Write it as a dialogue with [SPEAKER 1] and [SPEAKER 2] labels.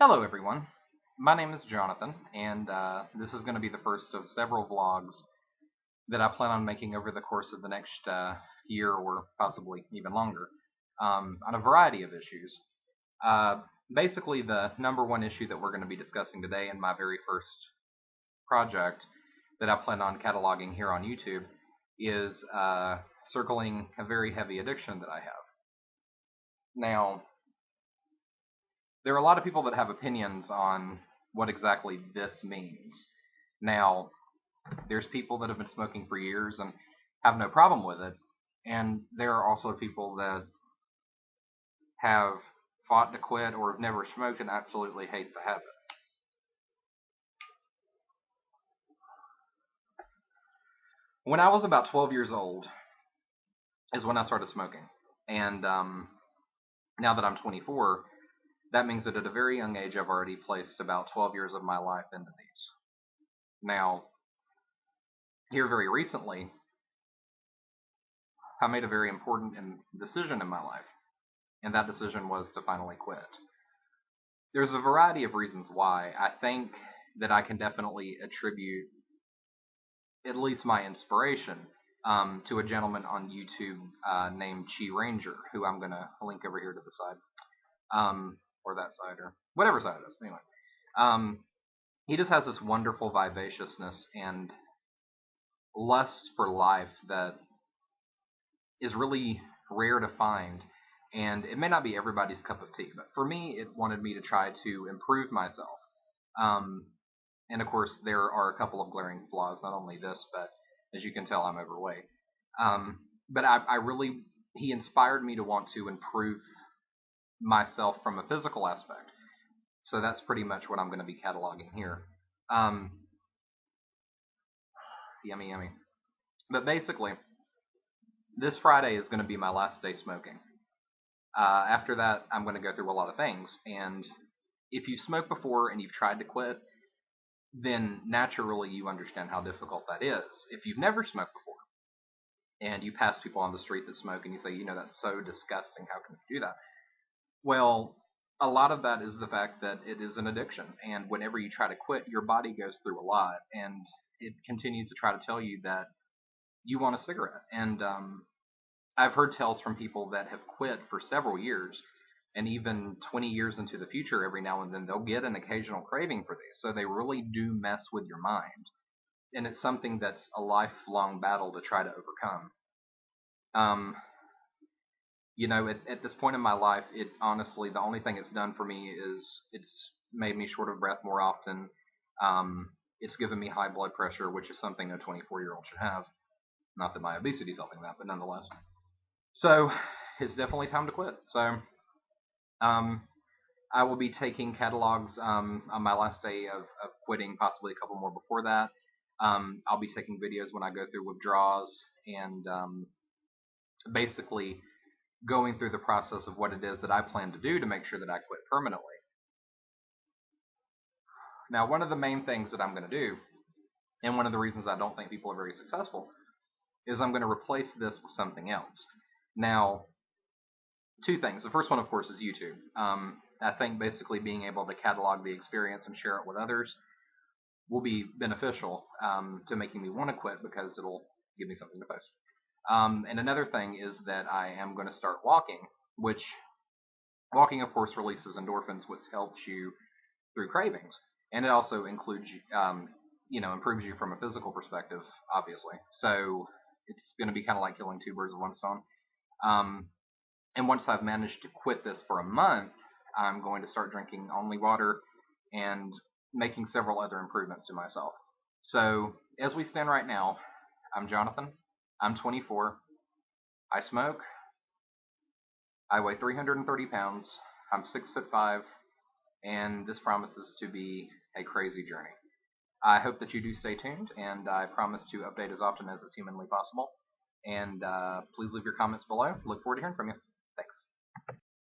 [SPEAKER 1] Hello everyone, my name is Jonathan, and this is going to be the first of several vlogs that I plan on making over the course of the next year or possibly even longer on a variety of issues. Uh, Basically, the number one issue that we're going to be discussing today in my very first project that I plan on cataloging here on YouTube is circling a very heavy addiction that I have. Now, there are a lot of people that have opinions on what exactly this means. Now, there's people that have been smoking for years and have no problem with it, and there are also people that have fought to quit or have never smoked and absolutely hate the habit. When I was about 12 years old is when I started smoking, and now that I'm 24, that means that at a very young age I've already placed about 12 years of my life into these. Now, here very recently, I made a very important decision in my life, and that decision was to finally quit. There's a variety of reasons why. I think that I can definitely attribute at least my inspiration to a gentleman on YouTube named Chi Ranger, who I'm going to link over here to the side, or that side, or whatever side it is. Anyway, he just has this wonderful vivaciousness and lust for life that is really rare to find, and it may not be everybody's cup of tea, but for me, it wanted me to try to improve myself. And of course, there are a couple of glaring flaws, not only this, but as you can tell, I'm overweight. But I really, he inspired me to want to improve myself from a physical aspect. So that's pretty much what I'm going to be cataloging here. Yummy, yummy. But basically, this Friday is going to be my last day smoking. After that, I'm going to go through a lot of things. And if you've smoked before and you've tried to quit, then naturally you understand how difficult that is. If you've never smoked before, and you pass people on the street that smoke, and you say, that's so disgusting, how can you do that? Well, a lot of that is the fact that it is an addiction, and whenever you try to quit, your body goes through a lot, and it continues to try to tell you that you want a cigarette. And I've heard tales from people that have quit for several years, and even 20 years into the future, every now and then they'll get an occasional craving for these. So they really do mess with your mind, and it's something that's a lifelong battle to try to overcome. At this point in my life, it honestly, the only thing it's done for me is it's made me short of breath more often. It's given me high blood pressure, which is something a 24-year-old should have. Not that my obesity is helping that, but nonetheless. So it's definitely time to quit. So I will be taking catalogs on my last day of quitting, possibly a couple more before that. I'll be taking videos when I go through withdrawals and basically going through the process of what it is that I plan to do to make sure that I quit permanently. Now, one of the main things that I'm going to do, and one of the reasons I don't think people are very successful, is I'm going to replace this with something else. Now, two things. The first one, of course, is YouTube. I think basically being able to catalog the experience and share it with others will be beneficial to making me want to quit, because it'll give me something to post. And another thing is that I am going to start walking, which walking, of course, releases endorphins, which helps you through cravings. And it also includes, improves you from a physical perspective, obviously. So it's going to be kind of like killing two birds with one stone. And once I've managed to quit this for a month, I'm going to start drinking only water and making several other improvements to myself. So as we stand right now, I'm Jonathan. I'm 24. I smoke. I weigh 330 pounds. I'm 6'5", and this promises to be a crazy journey. I hope that you do stay tuned, and I promise to update as often as is humanly possible. And please leave your comments below. Look forward to hearing from you.